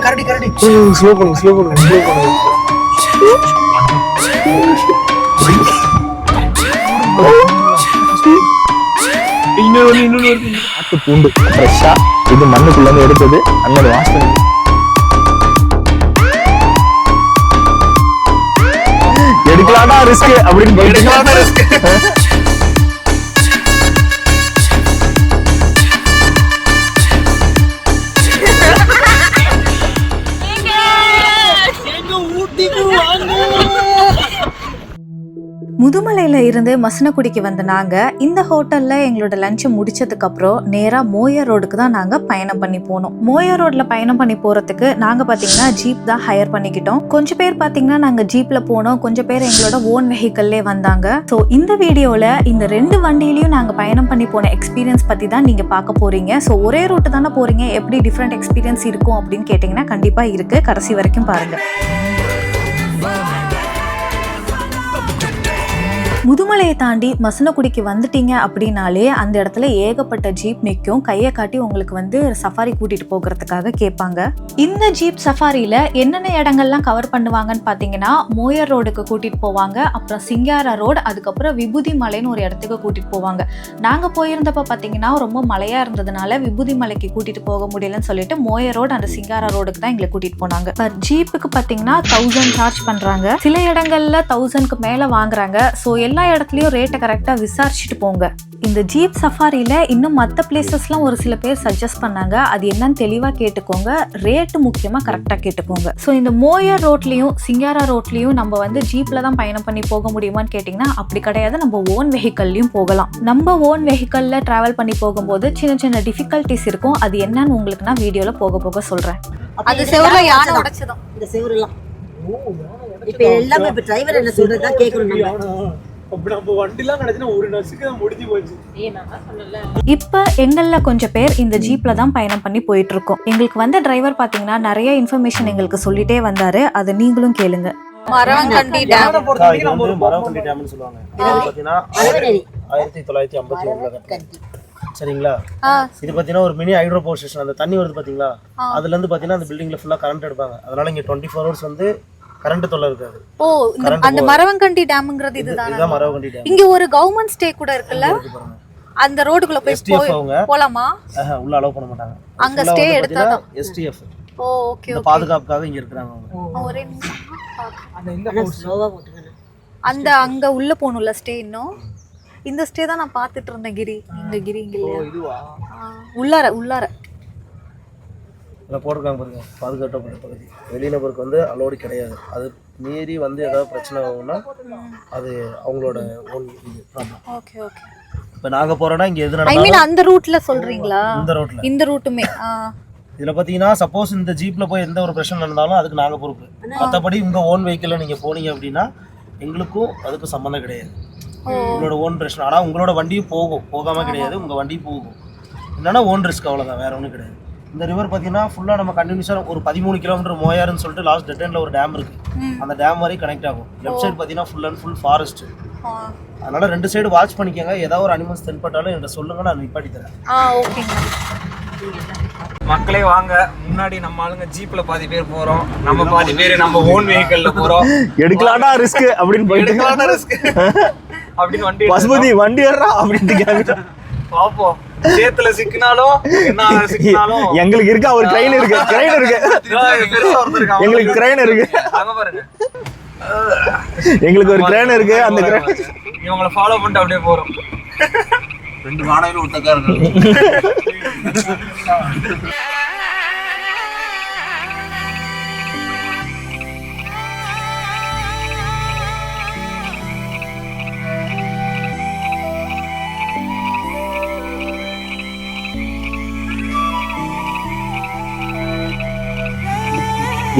கரடி ஸ்லோ பண்ணுங்க இன்னொரு ஆட்டு பூண்டு ஃப்ரெஷ்ஷா இது மண்ணுக்குள்ள இருந்து எடுத்தது அண்ணன் வாஷ் பண்ணி எடுக்கலாம்டா ரிஸ்க் அப்படின்னு போயிட்டு முதுமலையில இருந்து மசனக்குடிக்கு வந்த நாங்க இந்த ஹோட்டல்ல எங்களோட லஞ்சை முடிச்சதுக்கு அப்புறம் நேரா மோயர் ரோடுக்கு தான் நாங்க பயணம் பண்ணி போனோம். மோயர் ரோட்ல பயணம் பண்ணி போறதுக்கு நாங்க பாத்தீங்கன்னா ஜீப் தான் ஹையர் பண்ணிக்கிட்டோம். கொஞ்சம் பேர் பாத்தீங்கன்னா நாங்க ஜீப்ல போனோம், கொஞ்சம் பேர் எங்களோட ஓன் வெஹிக்கல்லே வந்தாங்க. ஸோ இந்த வீடியோல இந்த 2 வண்டியிலயும் நாங்க பயணம் பண்ணி போன எக்ஸ்பீரியன்ஸ் பத்தி தான் நீங்க பார்க்க போறீங்க. ஸோ ஒரே ரூட்டு தானே போறீங்க, எப்படி டிஃப்ரெண்ட் எக்ஸ்பீரியன்ஸ் இருக்கும் அப்படின்னு கேட்டீங்கன்னா கண்டிப்பா இருக்கு. கடைசி வரைக்கும் பாருங்க. முதுமலையை தாண்டி மசனக்குடிக்கு வந்துட்டீங்க அப்படின்னாலே அந்த இடத்துல ஏகப்பட்ட ஜீப் நிற்கும். கையை காட்டி உங்களுக்கு சஃபாரி கூட்டிட்டு போகிறதுக்காக கேட்பாங்க. இந்த ஜீப் சஃபாரியில என்னென்ன இடங்கள்லாம் கவர் பண்ணுவாங்கன்னு பார்த்தீங்கன்னா மோயர் ரோடுக்கு கூட்டிட்டு போவாங்க, அப்புறம் சிங்காரா ரோடு, அதுக்கப்புறம் விபூதி மலைன்னு ஒரு இடத்துக்கு கூட்டிட்டு போவாங்க. நாங்கள் போயிருந்தப்ப பார்த்தீங்கன்னா ரொம்ப மழையா இருந்ததுனால விபூதி மலைக்கு கூட்டிட்டு போக முடியலன்னு சொல்லிட்டு மோயர் ரோடு அந்த சிங்காரா ரோடுக்கு தான் எங்களை கூட்டிட்டு போனாங்க. பர் ஜீப்புக்கு பார்த்தீங்கன்னா 1000 சார்ஜ் பண்றாங்க, சில இடங்கள்ல 1000க்கு மேல வாங்குறாங்க. ஸோ எல்லா இடத்துலயும் ரேட்டை கரெக்டா விசாரிச்சுட்டு போங்க. இந்த ஜீப் சஃபாரியில இன்னும் மற்ற பிளேசஸ்லாம் ஒரு சில பேர் சஜஸ்ட் பண்ணாங்க, அது என்னன்னு தெளிவா கேட்டுக்கோங்க. ரேட்டு முக்கியமா கரெக்டா கேட்டுக்கோங்க. ஸோ இந்த மோயர் ரோட்லயும் சிங்காரா ரோட்லயும் நம்ம ஜீப்ல தான் பயணம் பண்ணி போக முடியுமான்னு கேட்டீங்கன்னா அப்படி கிடையாது. நம்ம ஓன் வெஹிக்கல்லையும் போகலாம். நம்ம ஓன் வெஹிக்கல்ல டிராவல் பண்ணி போகும்போது சின்ன சின்ன டிஃபிகல்ட்டிஸ் இருக்கும். அது என்னன்னு உங்களுக்கு நான் வீடியோல போக போக சொல்றேன். அது செவுருல யானை உடைச்சதும் இந்த செவுருலாம் இப்ப எல்லாமே இப்ப டிரைவர் என்ன சொல்றதா கேக்குறோம். இப்ப எங்கள்ல கொஞ்சம் பேர் இந்த ஜீப்ல தான் பயணம் பண்ணி போயிட்டு இருக்கோம். எங்களுக்கு வந்த டிரைவர் பாத்தீங்கன்னா நிறைய இன்ஃபர்மேஷன் எங்களுக்கு சொல்லிட்டே வந்தாரு, அதை நீங்களும் கேளுங்க. மரவங்கண்டி டேம் மரவங்கண்டி டேம்னு சொல்லுவாங்க. இது பாத்தீங்கன்னா 1951ல கட்டினது. சரிங்களா? இது பாத்தீங்கன்னா ஒரு மினி ஹைட்ரோ பவர் ஸ்டேஷன். அந்த தண்ணி வருது பாத்தீங்களா, அதுல இருந்து பாத்தீங்கன்னா அந்த பில்டிங்ல ஃபுல்லா கரண்ட் எடுப்பாங்க. அதனால இங்க 24 ஹவர்ஸ் கரண்ட் தொல்லை இருக்காது. ஓ, அந்த மரவங்கண்டி டேம்ங்கிறது இதுதான். மரவங்கண்டி டேம். இங்க ஒரு கவர்மெண்ட் ஸ்டே கூட இருக்குல்ல, அந்த ரோடுக்குள்ள போய் போலாமா? உள்ள அலோவ் பண்ண மாட்டாங்க. அங்க ஸ்டே எடுத்தாதான் STF. ஓ, ஓகே ஓகே. பாதுகாப்புக்காக இங்க இருக்காங்க அவங்க. ஒரே அந்த அங்க உள்ள போணும்ல ஸ்டே. இன்னும் இந்த ஸ்டே தான் நான் பாத்துட்டு இருந்தேன். கிரி இங்க இல்ல. இதுவா? உள்ளார போட்டிருக்காங்க பாருங்க, பாதுகாக்கப்பட்ட பகுதி. வெளிநபருக்கு அலோடு கிடையாது. அது மீறி ஏதாவது பிரச்சனை ஆகும்னா அது அவங்களோட ஓன் இது ப்ராப்ளம். Okay okay. இப்போ நாங்கள் போகிறோன்னா இங்கே எது ஐ மீன் அந்த ரூட்ல சொல்றீங்களா? இந்த ரூட்டுமே இதில் பார்த்தீங்கன்னா சப்போஸ் இந்த ஜீப்பில் போய் எந்த ஒரு பிரச்சனை நடந்தாலும் அதுக்கு நாங்கள் பொறுப்பு. மற்றபடி உங்கள் ஓன் வெஹிக்கிளில் நீங்கள் போனீங்க அப்படின்னா எங்களுக்கும் அதுக்கும் சம்மந்தம் கிடையாது. உங்களோட ஓன் பிரச்சனை. ஆனால் உங்களோட வண்டியும் போகாமல் கிடையாது, உங்கள் வண்டியும் போகும். என்னன்னா ஓன் ரிஸ்க், அவ்வளோதான், வேற ஒன்றும் கிடையாது. இந்த ரிவர் பார்த்தீங்கன்னா ஃபுல்லாக நம்ம கண்டினியூஸாக ஒரு 13 கிலோமீட்டர் மோயாருன்னு சொல்லிட்டு லாஸ்ட் டெட் எண்டில் ஒரு டேம் இருக்குது. அந்த டேம் வரையும் கனெக்ட் ஆகும். லெஃப்ட் சைடு பார்த்தீங்கன்னா ஃபுல் அண்ட் ஃபுல் ஃபாரஸ்ட். அதனால 2 சைடு வாட்ச் பண்ணிக்கோங்க. ஏதாவது ஒரு அனிமல்ஸ் தென்பட்டாலும் என்கிட்ட சொல்லுங்க, நான் நிப்பாட்டி தரேன். மக்களே வாங்க, முன்னாடி நம்ம ஆளுங்க ஜீப்ல பாதி பேர் போறோம், நம்ம பாதி பேர் நம்ம ஓன் வெஹிக்கல்ல போறோம். எடுக்கலாம்டா ரிஸ்க் அப்படின்னு போயிட்டு ரிஸ்க் அப்படின்னு வண்டி பசுபதி வண்டி ஏறா அப்படின்னு கேட்டா பாப்போம். சேத்துல சிக்கினாலும் என்ன சிக்கினாலும் எங்களுக்கு இருக்கு. அவர் ட்ரெயின் இருக்கு எங்களுக்கு ட்ரெயின் இருக்கு. அங்க பாருங்க, எங்களுக்கு ஒரு ட்ரெயின் இருக்கு. அந்த ட்ரெயின் இவங்களை ஃபாலோ பண்ணிட்டு அப்படியே போறோம். 2 வாடகையில ஒருத்தக்கா இருக்கு.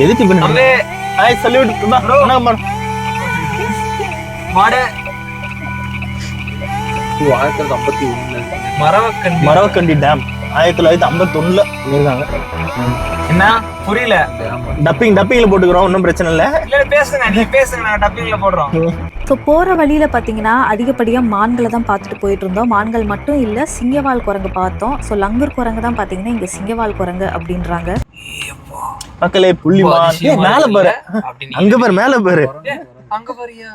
எதுக்கு பண்ணே? ஹாய் சல்யூட் அண்ணா மாடு 1951 மரவக்கண்டி டேம் 1951ல பண்ணிருக்காங்க. என்ன புரியல. டப்பிங்ல போட்டுக்கிறோம், ஒன்றும் பிரச்சனை இல்லை. இல்ல பேசுங்க, நீங்க பேசுங்க, நாங்க டப்பிங்ல போடுறோம். ஸோ போகிற வழியில் பார்த்தீங்கன்னா அதிகப்படியாக மான்களை தான் பார்த்துட்டு போயிட்டு இருந்தோம். மான்கள் மட்டும் இல்லை, சிங்கவால் குரங்கு பார்த்தோம். ஸோ லங்கூர் குரங்கு தான் பார்த்தீங்கன்னா இங்கே சிங்கவால் குரங்கு அப்படின்றாங்க. மக்களே புள்ளிமா மேல பாரு, அங்க பாரு, மேல பாரு, அங்க பாரியா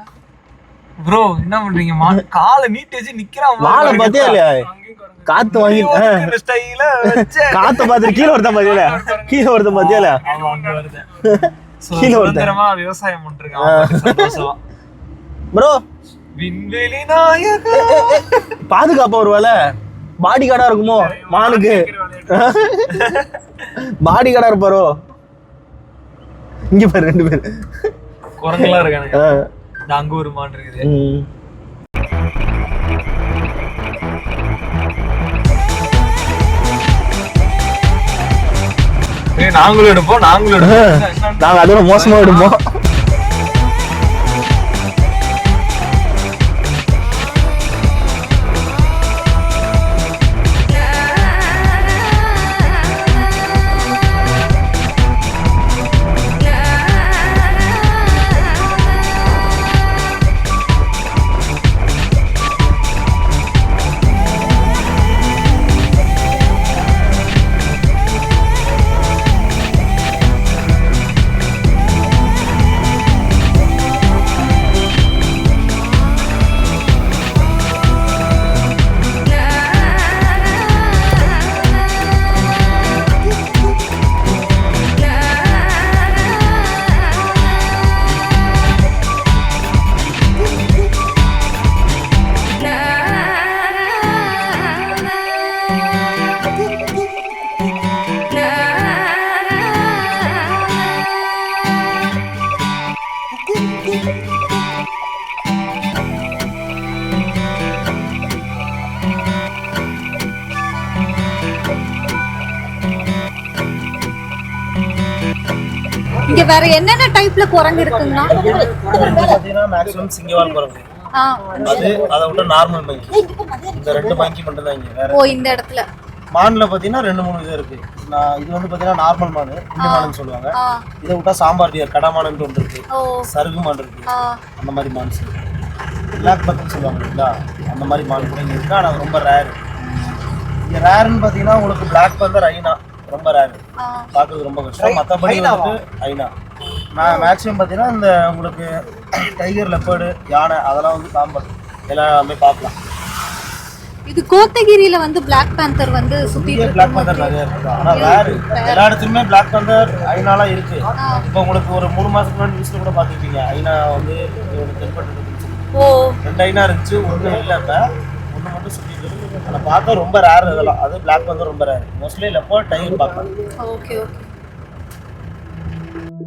ப்ரோ, என்ன பண்றீங்க? காலை நீட்டி வச்சு நிக்கிறான். வாழை பாத்தியா இல்லையா? காத்து வாங்கி காத்த பாத்து கீழே ஒருத்தன் பாத்தியா, கீழே ஒருத்தன் பாத்தியா இல்லையா? கீழே ஒருத்தன் விவசாயம் பண்றான் ப்ரோ. விண்வெளி நாயக பாதுகாப்பா ஒரு வேலை பாடி கார்டா இருக்குமோ மானுக்கு? பாடி கார்டா இருப்பாரோ? இங்க பாரு, 2 பேர் குரங்கெல்லாம் இருக்கானுங்க. அங்க ஒரு மான் இருக்குது. நாங்களும் எடுப்போம். நாங்க அதோட மோசமா எடுப்போம். இங்க வேற என்னென்ன டைப்ல குரங்கு இருக்குன்னா? பாத்தீங்கன்னா மேக்ஸிமம் சிங்கவால் குரங்கு, அது அதை விட நார்மல் மங்கி, இந்த 2 மங்கி மட்டும் தான் இங்க. வேற இந்த இடத்துல மான்ல பாத்தீங்கன்னா 2-3 இது இருக்கு. இது வந்து பாத்தீங்கன்னா நார்மல் மானு, இந்த மானுன்னு சொல்லுவாங்க. இதை விட்டா சாம்பார் டியர், கடா மானுன்னு ஒன்று இருக்கு, சருகு மான் இருக்கு, அந்த மாதிரி மான்ஸ் இருக்கு. பிளாக் பக்கன்னு சொல்லுவாங்க இல்லைங்களா, அந்த மாதிரி மான் கூட இங்க இருக்கு. ஆனா அது ரொம்ப ரேர். இங்க ரேர்னு பாத்தீங்கன்னா உங்களுக்கு பிளாக் பந்தர் ஐனா ரொம்ப ரேர், பார்க்கறது ரொம்ப கஷ்டம். மற்றபடி வந்து ஐனா மேக்ஸிமம் பார்த்தீங்கன்னா இந்த உங்களுக்கு டைகர், லெப்பர்டு, யானை அதெல்லாம் வந்து காம்பன் எல்லாமே பார்க்கலாம். இது கோத்தகிரியில வந்து பிளாக் பேந்தர் வந்து சுத்திட்டு பிளாக் பேந்தர் நிறைய இருக்கு. ஆனா ரேர், எல்லா இடத்துலயுமே பிளாக் பேந்தர் ஐனாலாம் இருக்கு. இப்போ உங்களுக்கு ஒரு 3 மாசத்துக்கு முன்னாடி நியூஸ்ல கூட பார்த்துருப்பீங்க, ஐனா வந்து தென்பட்டு 2 ஐனா இருந்துச்சு, 1 இல்லை, இப்போ 1 மட்டும் சுத்திட்டு இருக்கு. ஆனால் பார்த்தா ரொம்ப ரேர் இதெல்லாம். அது பிளாக் பேந்தர் ரொம்ப ரேர். மோஸ்ட்லி லெப்பர்ட், டைகர் பார்க்கலாம். Okay okay.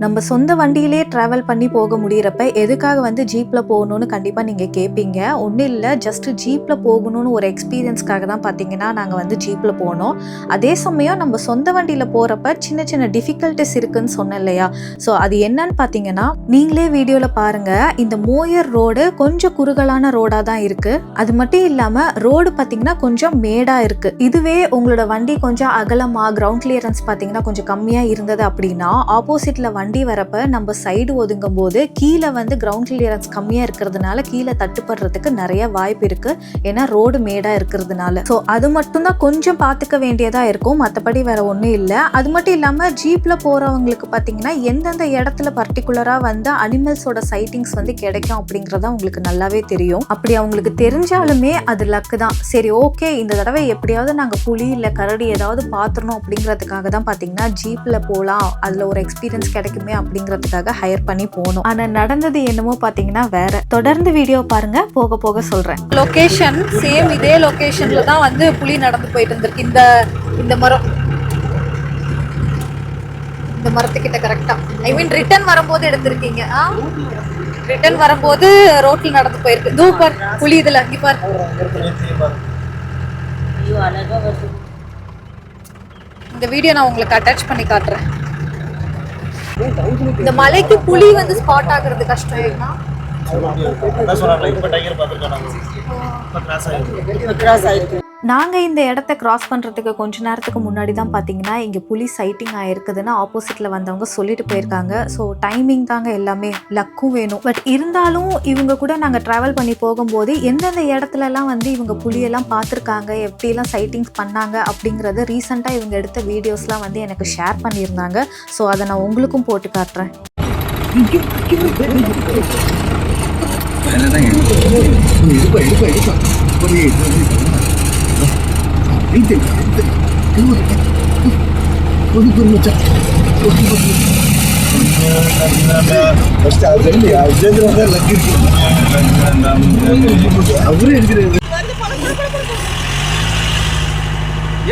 நம்ம சொந்த வண்டியிலே ட்ராவல் பண்ணி போக முடியறப்ப எதுக்காக வந்து ஜீப்பில் போகணுன்னு கண்டிப்பாக நீங்கள் கேட்பீங்க. ஒன்றும் இல்லை, ஜஸ்ட்டு ஜீப்பில் போகணுன்னு ஒரு எக்ஸ்பீரியன்ஸ்க்காக தான் பார்த்தீங்கன்னா நாங்கள் வந்து ஜீப்பில் போனோம். அதே சமயம் நம்ம சொந்த வண்டியில் போகிறப்ப சின்ன சின்ன டிஃபிகல்ட்டிஸ் இருக்குன்னு சொன்னேன் இல்லையா? ஸோ அது என்னன்னு பார்த்தீங்கன்னா நீங்களே வீடியோவில் பாருங்கள். இந்த மோயர் ரோடு கொஞ்சம் குறுகலான ரோடாக தான் இருக்குது. அது மட்டும் இல்லாமல் ரோடு பார்த்தீங்கன்னா கொஞ்சம் மேடாக இருக்குது. இதுவே உங்களோட வண்டி கொஞ்சம் அகலமாக கிரவுண்ட் கிளியரன்ஸ் பார்த்தீங்கன்னா கொஞ்சம் கம்மியாக இருந்தது அப்படின்னா ஆப்போசிட்டில் வண்டி வரப்ப நம்ம சைடு ஒதுங்கும் போது கீழே வந்து கிரவுண்ட் கிளியரன்ஸ் கம்மியா இருக்கிறதுனால கீழே தட்டுப்படுறதுக்கு நிறைய வாய்ப்பு இருக்கு. ஏன்னா ரோடு மேடா இருக்கிறதுனால. ஸோ அது மட்டும் தான் கொஞ்சம் பார்த்துக்க வேண்டியதா இருக்கும், மற்றபடி வேற ஒன்றும் இல்லை. அது மட்டும் இல்லாம ஜீப்ல போறவங்களுக்கு பார்த்தீங்கன்னா எந்தெந்த இடத்துல பர்டிகுலரா வந்து அனிமல்ஸோட சைட்டிங்ஸ் வந்து கிடைக்கும் அப்படிங்கறத உங்களுக்கு நல்லாவே தெரியும். அப்படி அவங்களுக்கு தெரிஞ்சாலுமே அது லக்கு தான். சரி ஓகே, இந்த தடவை எப்படியாவது நாங்க புலி இல்ல கரடி ஏதாவது பாத்துறணும் அப்படிங்கிறதுக்காக தான் பார்த்தீங்கன்னா ஜீப்ல போகலாம், அதுல ஒரு எக்ஸ்பீரியன்ஸ் கிடைக்குமே அப்படிங்கிறதுக்காக ஹையர் பண்ணி போனோம். ஆனா நடந்தது என்னமோ பாத்தீங்கன்னா வேற. தொடர்ந்து வீடியோ பாருங்க, போக போக சொல்றேன். லொகேஷன் சேம், இதே லொகேஷன்ல தான் வந்து புலி நடந்து போயிட்டு இருந்திருக்கு. இந்த மரம், இந்த மரத்துக்கிட்ட கரெக்டா, ஐ மீன் ரிட்டர்ன் வரும்போது எடுத்திருக்கீங்க. ரிட்டர்ன் வரும்போது ரோட்ல நடந்து போயிருக்கு. தூப்பர் புலி இதுல இங்க பாரு. இந்த வீடியோ நான் உங்களுக்கு அட்டாச் பண்ணி காட்டுறேன். இந்த மலைக்கு புலி வந்து ஸ்பாட் ஆகுறது கஷ்டம். ஏன்னா அதான் சொல்றாங்க, இப்போ டைகர் பார்த்துருக்கோம் நாங்கள், இப்போ கிராஸ் ஆயிருக்கு. நாங்கள் இந்த இடத்த கிராஸ் பண்ணுறதுக்கு கொஞ்ச நேரத்துக்கு முன்னாடி தான் பார்த்தீங்கன்னா இங்கே புலி சைட்டிங் ஆகிருக்குதுன்னு ஆப்போசிட்டில் வந்தவங்க சொல்லிட்டு போயிருக்காங்க. ஸோ டைமிங் தாங்க எல்லாமே, லக்கும் வேணும். பட் இருந்தாலும் இவங்க கூட நாங்கள் ட்ராவல் பண்ணி போகும்போது எந்தெந்த இடத்துலலாம் வந்து இவங்க புலியெல்லாம் பார்த்துருக்காங்க, எப்படிலாம் சைட்டிங்ஸ் பண்ணாங்க அப்படிங்கிறது ரீசெண்டாக இவங்க எடுத்த வீடியோஸ்லாம் வந்து எனக்கு ஷேர் பண்ணியிருந்தாங்க. ஸோ அதை நான் உங்களுக்கும் போட்டு காட்டுறேன்.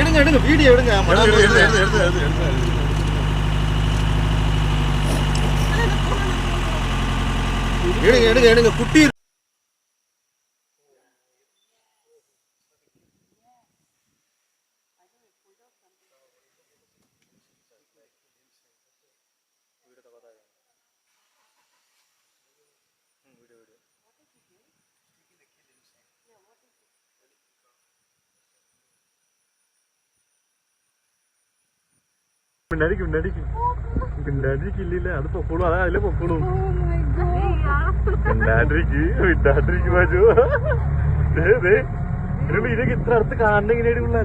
எடுங்க வீடியோ எடுங்க. எடுங்க குட்டி പിന്നാടിക്കില്ല അത് പൊക്കോളൂ. അതാ അതിലെ പൊക്കോളൂ. പിന്നാടിക്ക് ബാജു ഇതിനൊക്കെ ഇത്ര അടുത്ത് കാണുന്ന ഇങ്ങനെയുള്ള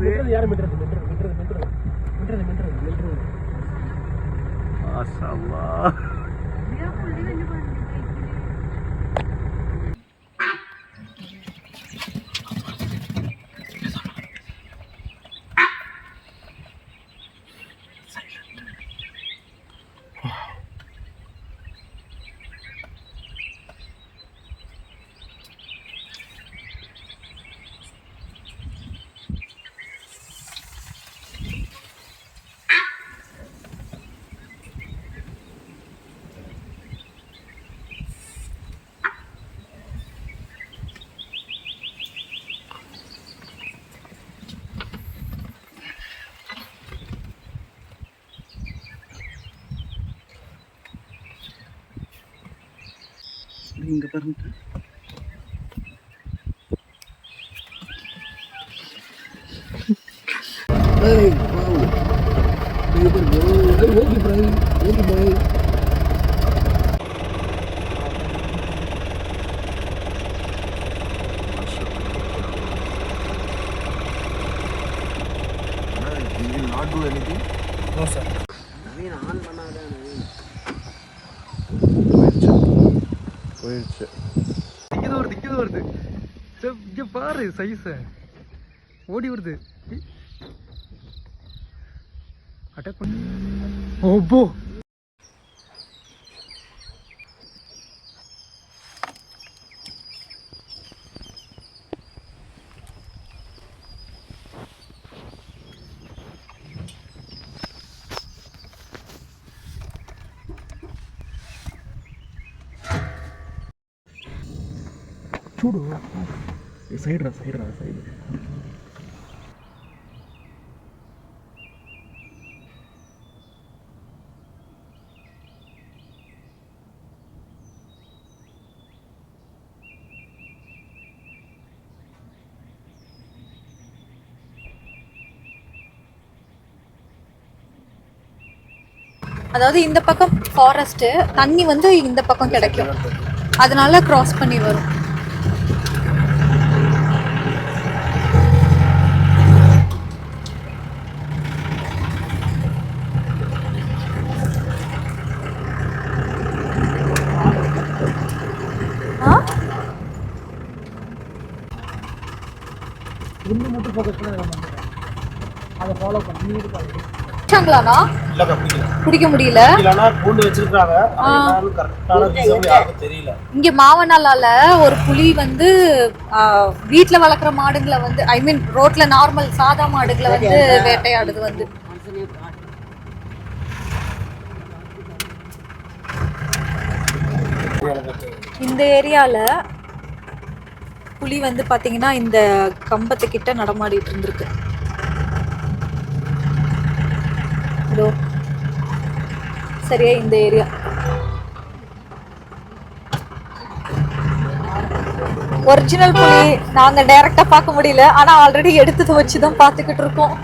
இங்க பாருங்க. Not do anything? No sir. Naveen on பண்ணாத போயிடுச்சு. திக்கிது வருது. இங்க பாரு சைஸ் ஓடி வருது. அட்டாக் பண்ணு. ஓபோ చూడు సైడ్ రా సైడ్ அதாவது இந்த பக்கம் ஃபாரஸ்ட், தண்ணி வந்து இந்த பக்கம் கிடைக்கும், அதனால கிராஸ் பண்ணி வரும். ஒன்று மட்டும் ஃபோக்கஸ் பண்ணி அதை ஃபாலோ பண்ணி குடிக்க முடியல. இங்க மாவனாலால ஒரு புலி வந்து வீட்டுல வளர்க்குற மாடுங்களை வந்து ஐ மீன் ரோட்ல நார்மல் சாதா மாடுகளை வந்து வேட்டையாடுது வந்து. இந்த ஏரியால புலி வந்து பாத்தீங்கன்னா இந்த கம்பத்துக்கிட்ட நடமாடிட்டு இருந்திருக்கு. சரியா இந்த ஏரியா ஒரிஜினல் புலி நாங்க டைரக்டா பார்க்க முடியல, ஆனா ஆல்ரெடி எடுத்ததை வச்சு தான் பார்த்துக்கிட்டு இருக்கோம்.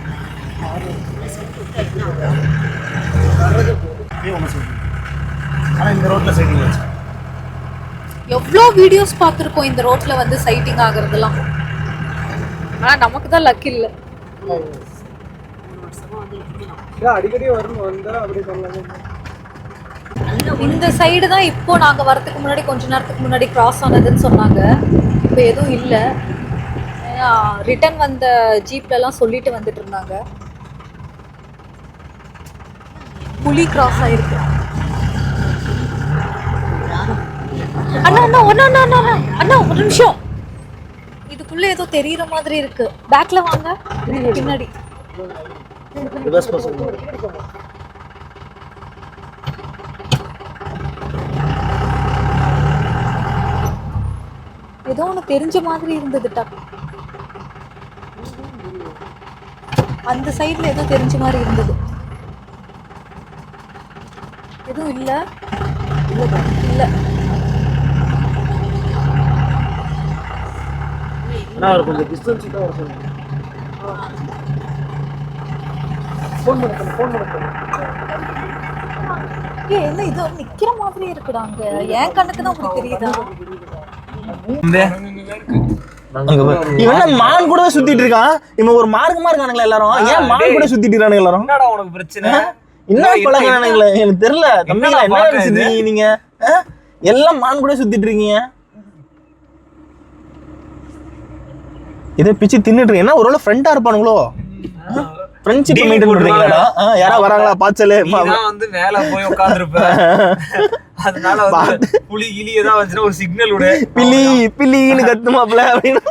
ஆனா இந்த ரோட்ல சைடிங் வச்சு எவ்வளோ வீடியோஸ் பார்த்துருக்கோம் இந்த ரோட்ல வந்து சைட்டிங் ஆகுறதெல்லாம். ஆனா நமக்கு தான் லக் இல்லை. அடிக்கடி வரணும் வந்தா அப்படி பண்ணலாம். இந்த சைடு தான் இப்போ நாங்கள் வரதுக்கு முன்னாடி கொஞ்ச நேரத்துக்கு முன்னாடி கிராஸ் ஆனதுன்னு சொன்னாங்க. இப்போ எதுவும் இல்லை. ரிட்டர்ன் வந்த ஜீப்லலாம் சொல்லிட்டு வந்துட்டு இருந்தாங்க புலி கிராஸ் ஆயிருக்கு. அண்ணா அண்ணா ஒண்ணா அண்ணா அண்ணா அண்ணா அண்ணா ஒரு நிமிஷம், இதுக்குள்ள ஏதோ தெரியுற மாதிரி இருக்கு. பேக்ல வாங்க, பின்னாடி. ரிவர்ஸ் பஸ் ஏதோ ஒன்று தெரிஞ்ச மாதிரி இருந்தது. அந்த சைடுல ஏதோ தெரிஞ்ச மாதிரி இருந்தது. எதுவும் இல்லை இல்லை. நான் ஒரு கொஞ்சம் டிஸ்டன்ஸ் தான் வர சொல்லுங்க. ஃபோன் பண்ணு. என்ன இது நிக்கிற மாதிரி இருக்குடா அங்க. என் கண்ணுக்கு தான் அப்படி தெரியுதா? இவன் மான் கூட சுத்திட்டு இருக்கான். இவன் ஒரு மார்க்கமா இருக்கானுங்களா எல்லாரும்? ஏன் மான் கூட சுத்திட்டு இருக்கானுங்க எல்லாரும்? என்னடா உனக்கு பிரச்சனை? என்ன பழகிறானுங்களே எனக்கு தெரியல. தம்பிங்களா என்ன நினைச்சிட்டு நீங்க எல்லாம் மான் கூட சுத்திட்டு இருக்கீங்க. இதை பிச்சு தின்னுட்டு இருக்கீங்க. என்ன ஒருவேளை ஃப்ரெண்டா இருப்பானுங்களோ? Friendship maintain பண்றீங்களாடா? யாரா வராங்களா பாச்சலே? நான் வந்து மேல போய் உட்கார்ந்திருப்பேன். அதனால வந்து புலி கிளி ஏதாவது வந்துச்சுன்னா ஒரு சிக்னல் விடு. பில்லி பில்லின்னு கத்துமாப்ல அப்படின்னு.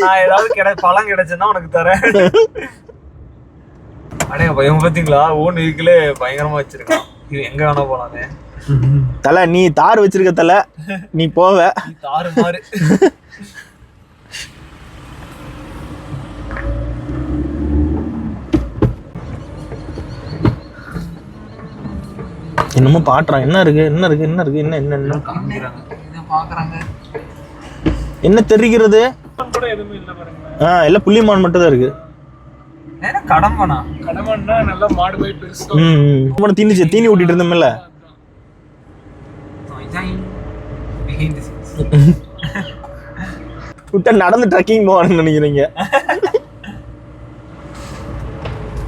நான் ஏதாவது பழம் கிடைச்சேன்னா உனக்கு தரேன். அடே பயம் பாத்தீங்களா? ஓன் வெஹிக்கிளே பயங்கரமா வச்சிருக்கான். இது எங்க வேணா போலாமே. தலை நீ தார் வச்சிருக்க தலை, நீ போவ தாறு மாறு. என்னமோ பாட்டுறான். என்ன இருக்கு என்ன இருக்கு என்ன இருக்கு என்ன என்ன என்ன பாக்குறாங்க. என்ன தெரிகிறது? எல்லாம் புள்ளிமான் மட்டும் தான் இருக்கு. கடம்பனா நல்லா மாடு போய் பெருசு தீனி ஊட்டிட்டு இருந்தோம்ல. விட்டா நடந்து ட்ரக்கிங் போவான்னு நினைக்கிறீங்க.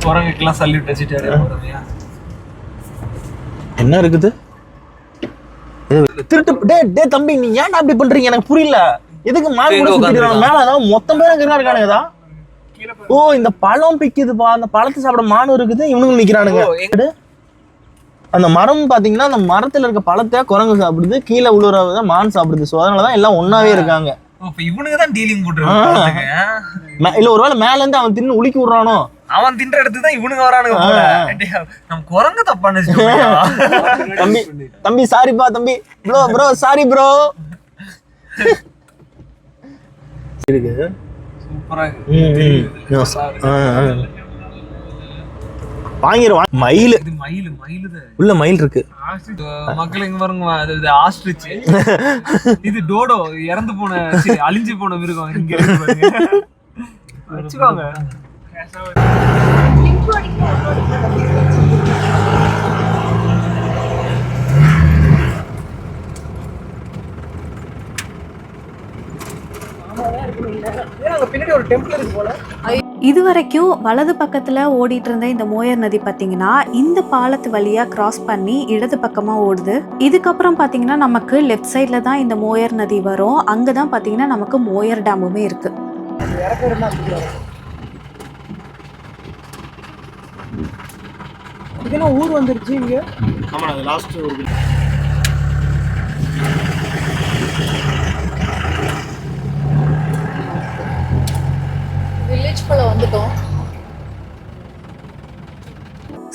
குரங்குக்கெல்லாம் சல்யூட் வச்சுட்டு என்ன இருக்குது? திருட்டு டே தம்பி நீ ஏன்டா அப்படி பண்றீங்க? எனக்கு புரியல. எதுக்கு மான் கூட சுத்திட்டு மேல அதான் மொத்தம் பேரும் இருக்கானுங்கதா? ஓ இந்த பழம் பிக்குதுப்பா. அந்த பழத்தை சாப்பிட மானும் இருக்குது, இவனுங்க நிக்கிறானுங்க. அந்த மரம் பாத்தீங்கன்னா அந்த மரத்துல இருக்க பழத்தை குரங்கு சாப்பிடுது, கீழே உழுவுறத மான் சாப்பிடுது. ஸோ அதனாலதான் எல்லாம் ஒன்னாவே இருக்காங்க. இவனுக்குதான் டீலிங் போட்டுருக்காங்க. இல்ல ஒருவேளை மேல இருந்து அவன் தின்னு உலுக்கி விடுறானோ? அவன் தின்ற இடத்துக்கு தான் இவனுங்க வரானுங்க போல. நம்ம குரங்கு தப்பான தம்பி தம்பி சாரிப்பா தம்பி. Bro sorry bro. இருக்கு சூப்பரா வாங்கிடுவான். மயில் உள்ள மயில் இருக்கு. மக்கள் எங்க பாருங்க, ஆஸ்ட்ரிச். இது டோடோ, இறந்து போன அழிஞ்சு போன மிருகம். இங்க வச்சுக்கோங்க. இது வரைக்கும் வலது பக்கத்துல ஓடிட்டு இருந்த இந்த மோயர் நதி பாத்தீங்கன்னா இந்த பாலத்து வழியா கிராஸ் பண்ணி இடது பக்கமா ஓடுது. இதுக்கப்புறம் பாத்தீங்கன்னா நமக்கு லெஃப்ட் சைட்ல தான் இந்த மோயர் நதி வரும். அங்கதான் பாத்தீங்கன்னா நமக்கு மோயர் டேமுமே இருக்கு. இதெல்லாம் ஊர் வந்துருச்சு இங்க. ஆமா அது லாஸ்ட் ஒரு வில்லேஜ் குள்ள வந்துட்டோம்.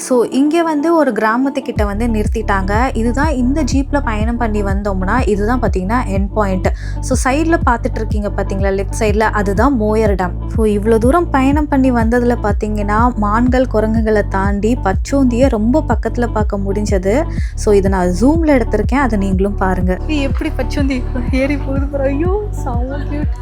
ஸோ இங்கே வந்து ஒரு கிராமத்துக்கிட்ட வந்து நிறுத்திட்டாங்க. இதுதான் இந்த ஜீப்பில் பயணம் பண்ணி வந்தோம்னா இதுதான் பார்த்தீங்கன்னா எண்ட் பாயிண்ட். ஸோ சைடில் பார்த்துட்டு இருக்கீங்க பார்த்தீங்களா, லெஃப்ட் சைடில், அதுதான் மோயர் டேம். ஸோ இவ்வளோ தூரம் பயணம் பண்ணி வந்ததில் பார்த்தீங்கன்னா மான்கள் குரங்குகளை தாண்டி பச்சோந்தியை ரொம்ப பக்கத்தில் பார்க்க முடிஞ்சது. ஸோ இதை நான் ஜூமில் எடுத்திருக்கேன், அதை நீங்களும் பாருங்கள். எப்படி பச்சோந்தி ஏறி போகுது பாரு. ஐயோ செம்ம கியூட்.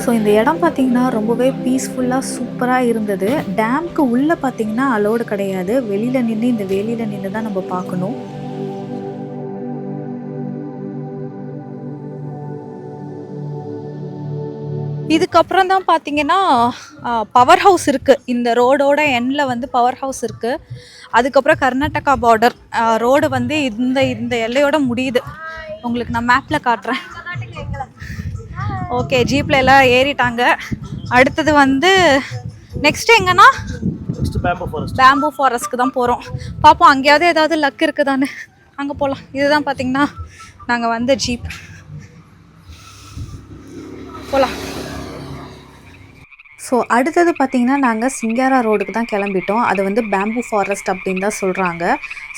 ஸோ இந்த இடம் பார்த்திங்கன்னா ரொம்பவே பீஸ்ஃபுல்லாக சூப்பராக இருந்தது. டேம்க்கு உள்ளே பார்த்திங்கன்னா அலோடு கிடையாது, வெளியில் நின்று இந்த வேலியில் நின்று தான் நம்ம பார்க்கணும். இதுக்கப்புறம் தான் பார்த்தீங்கன்னா பவர் ஹவுஸ் இருக்குது. இந்த ரோடோட எண்டில் வந்து பவர் ஹவுஸ் இருக்குது. அதுக்கப்புறம் கர்நாடகா பார்டர் ரோடு வந்து இந்த எல்லையோட முடியுது. உங்களுக்கு நான் மேப்பில் காட்டுறேன். ஓகே, ஜீப்பில் எல்லாம் ஏறிட்டாங்க. அடுத்தது வந்து நெக்ஸ்ட் எங்கன்னா பேம்பு ஃபாரஸ்ட்க்கு தான் போகிறோம். பார்ப்போம் அங்கேயாவது ஏதாவது லக் இருக்குதான்னு, அங்கே போகலாம். இதுதான் பார்த்தீங்கன்னா நாங்கள் வந்து ஜீப் போகலாம். ஸோ அடுத்தது பார்த்திங்கன்னா நாங்கள் சிங்காரா ரோடுக்கு தான் கிளம்பிட்டோம். அது வந்து பேம்பு ஃபாரஸ்ட் அப்படின்னு தான் சொல்கிறாங்க.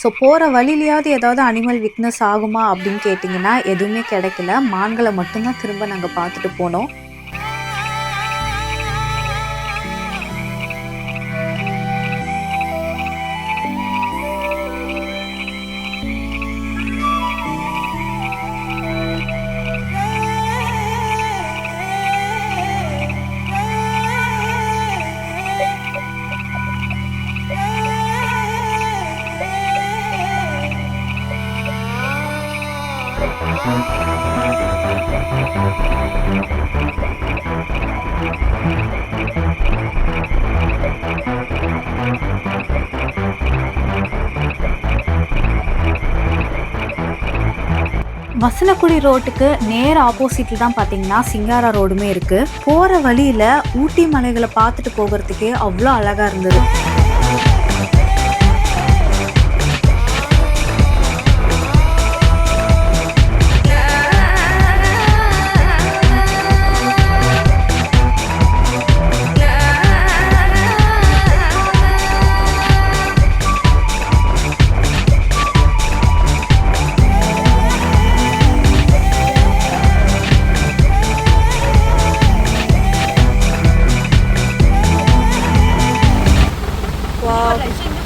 ஸோ போகிற வழியிலையாவது ஏதாவது அனிமல் விட்னஸ் ஆகுமா அப்படின்னு கேட்டிங்கன்னா எதுவுமே கிடைக்கல. மான்களை மட்டும்தான் திரும்ப நாங்கள் பார்த்துட்டு போனோம். வசனக்குடி ரோட்டுக்கு நேர ஆப்போசிட்டில் தான் பார்த்தீங்கன்னா சிங்காரா ரோடுமே இருக்குது. போகிற வழியில் ஊட்டி மலைகளை பார்த்துட்டு போகிறதுக்கே அவ்வளோ அழகாக இருந்தது.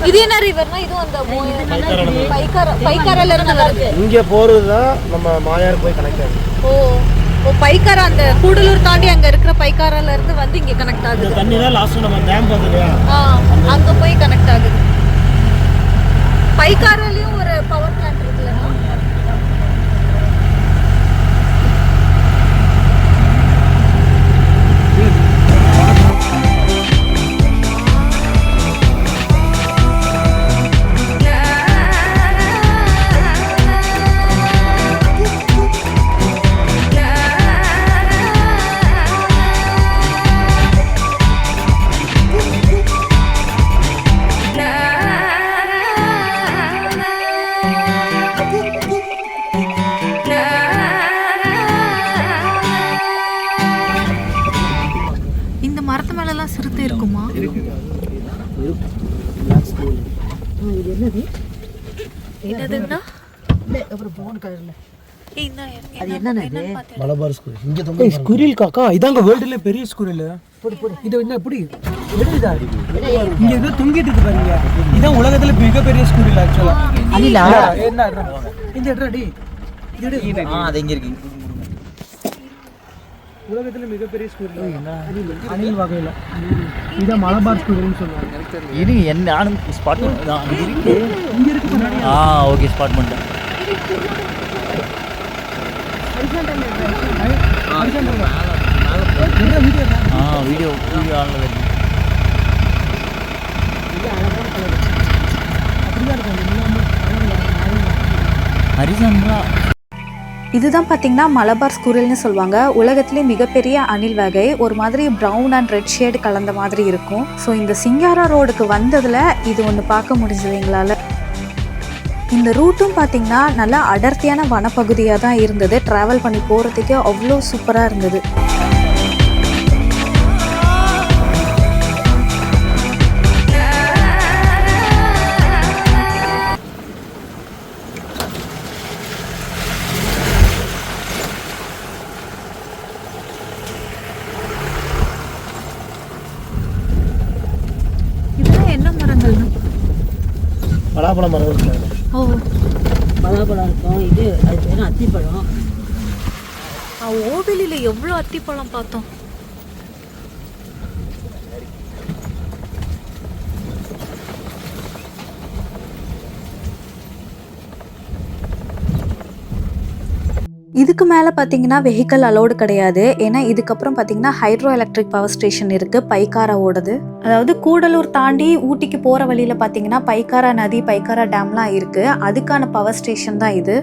இது என்ன ரிவர்னா? இதுவும் அந்த பைக்காரால இருந்து வருது. இங்க போறது தான் நம்ம மாயார் போய் கனெக்ட் ஆகுது. ஓ பைக்காரா அந்த கூடலூர் தாண்டி அங்க இருக்கிற பைக்காரால இருந்து வந்து இங்க கனெக்ட் ஆகுது. இந்த தண்ணி தான் லாஸ்ட் நம்ம டேம் பார்த்தோம் இல்லையா, அங்க போய் கனெக்ட் ஆகுது. பைக்காராலயும் ஒரு பவர் பிளான்ட் இருக்குல்ல. மரத்து மேல எல்லாம் சிறுத்தை இருக்குமா? என்னதுன்னா அப்புறம் ப்ரௌன் கலர்ல அது என்னது? மலபார் ஸ்குரில். இங்க தொங்க ஸ்குரில் காக்கா இதாங்க வேர்ல்டுல பெரிய ஸ்குரில். இது என்ன எப்படி விடுதா? இங்க ஏதோ தொங்கிட்டு இருக்கு பாருங்க. இதான் உலகத்துல மிகப்பெரிய ஸ்குரில் ஆக்சுவலா. அனிலா என்ன இந்த எட்ரடி இது அது எங்க இருக்கு? உலகத்துல மிகப்பெரிய ஸ்குரில் அணில் வகையில இதான் மலபார் ஸ்குரில்னு சொல்லுவாங்க. இது என்ன நானும் ஸ்பாட் தான் இருக்கு. இங்க இருக்கு முன்னாடி. ஓகே ஸ்பாட் பண்ணிட்டேன். வீடியோ ஆன்ல இருக்கு. ஹரிசாண்டா இதுதான் பார்த்தீங்கன்னா மலபார் ஸ்குரில்னு சொல்லுவாங்க. உலகத்திலே மிகப்பெரிய அணில் வகை. ஒரு மாதிரி ப்ரௌன் அண்ட் ரெட் ஷேடு கலந்த மாதிரி இருக்கும். ஸோ இந்த சிங்காரா ரோடுக்கு வந்ததில் இது ஒன்று பார்க்க முடிஞ்சது எங்களால். இந்த ரூட்டும் பார்த்தீங்கன்னா நல்லா அடர்த்தியான வனப்பகுதியாக தான் இருந்தது. ட்ராவல் பண்ணி போகிறதுக்கு அவ்வளோ சூப்பராக இருந்தது. என்ன மரங்கள்? பலாப்பழ மரம் இருக்கு. பலாப்பழம் இருக்கும். இது அது பேர் அத்திப்பழம். ஓவிலில் எவ்வளோ அத்திப்பழம் பார்த்தோம். இதுக்கு மேலே பார்த்தீங்கன்னா வெஹிக்கல் அலோடு கிடையாது. ஏன்னா இதுக்கப்புறம் பார்த்தீங்கன்னா ஹைட்ரோ எலக்ட்ரிக் பவர் ஸ்டேஷன் இருக்குது பைக்காரா ஓடுது. அதாவது கூடலூர் தாண்டி ஊட்டிக்கு போகிற வழியில் பார்த்தீங்கன்னா பைக்காரா நதி, பைக்காரா டேம்லாம் இருக்குது. அதுக்கான பவர் ஸ்டேஷன் தான் இது.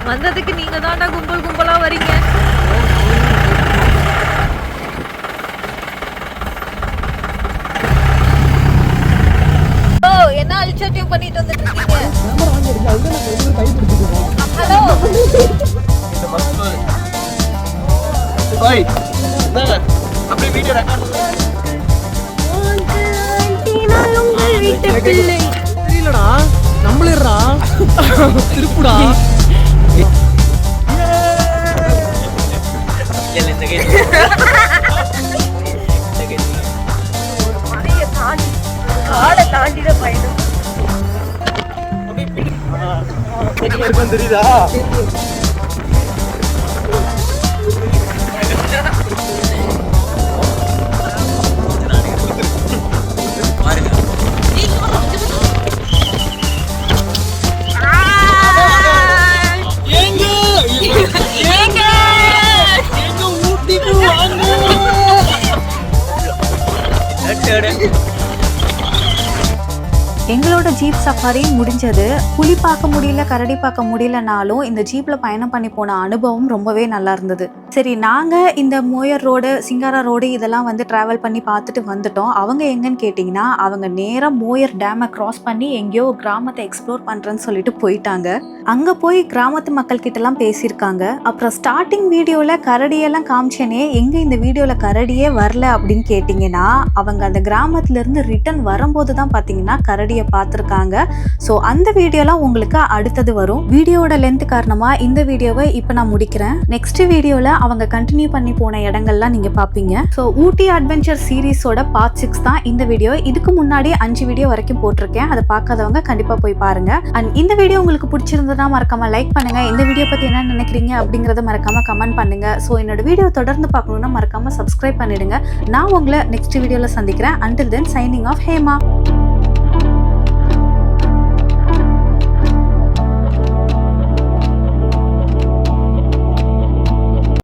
வந்ததுக்கு நீங்க தான்டா கும்பல் கும்பலா வரீங்க. என்ன அல்சட்டியம் பண்ணிட்டு வந்துட்டு இருக்கீங்க? ஹலோ ஓய் அப்படியே வீடியோ ரெக்கார்ட் தெரியலடா நம்மளேறா திருப்புடா. தெரியுதா? எங்களோட ஜீப் சஃபாரி முடிஞ்சது. புலி பார்க்க முடியல, கரடி பார்க்க முடியலனாலும் இந்த ஜீப்ல பயணம் பண்ணி போன அனுபவம் ரொம்பவே நல்லா இருந்தது. சரி, நாங்க இந்த மோயர் ரோடு, சிங்காரா ரோடு இதெல்லாம் வந்து டிராவல் பண்ணி பார்த்துட்டு வந்துட்டோம். அவங்க எங்கன்னு கேட்டிங்கன்னா, அவங்க நேரா மோயர் டேமை கிராஸ் பண்ணி எங்கேயோ கிராமத்தை எக்ஸ்ப்ளோர் பண்றேன்னு சொல்லிட்டு போயிட்டாங்க. அங்க போய் கிராமத்து மக்கள் கிட்ட எல்லாம் பேசியிருக்காங்க. அப்புறம் ஸ்டார்டிங் வீடியோல கரடியெல்லாம் காமிச்சேனே, எங்க இந்த வீடியோல கரடியே வரல அப்படின்னு கேட்டிங்கன்னா, அவங்க அந்த கிராமத்துல இருந்து ரிட்டர்ன் வரும்போது தான் பாத்தீங்கன்னா கரடியை பார்த்துருக்காங்க. ஸோ அந்த வீடியோலாம் உங்களுக்கு அடுத்தது வரும். வீடியோட லென்த் காரணமா இந்த வீடியோவை இப்போ நான் முடிக்கிறேன். நெக்ஸ்ட் வீடியோல அவங்க கண்டினியூ பண்ணி போன இடங்கள்லாம் நீங்க பாப்பீங்க. ஸோ ஊட்டி அட்வென்ச்சர் சீரீஸோட பார்ட் 6 தான் இந்த வீடியோ. இதுக்கு முன்னாடி 5 வீடியோ வரைக்கும் போட்டிருக்கேன். அதை பார்க்காதவங்க கண்டிப்பா போய் பாருங்க. அண்ட் இந்த வீடியோ உங்களுக்கு பிடிச்சிருந்ததுன்னா மறக்காம லைக் பண்ணுங்க. இந்த வீடியோ பத்தி என்ன நினைக்கிறீங்க அப்படிங்கறத மறக்காம கமெண்ட் பண்ணுங்க. ஸோ என்னோட வீடியோ தொடர்ந்து பார்க்கணும்னா மறக்காம சப்ஸ்கிரைப் பண்ணிடுங்க. நான் உங்களை நெக்ஸ்ட் வீடியோல சந்திக்கிறேன். Until then, signing off, Hema.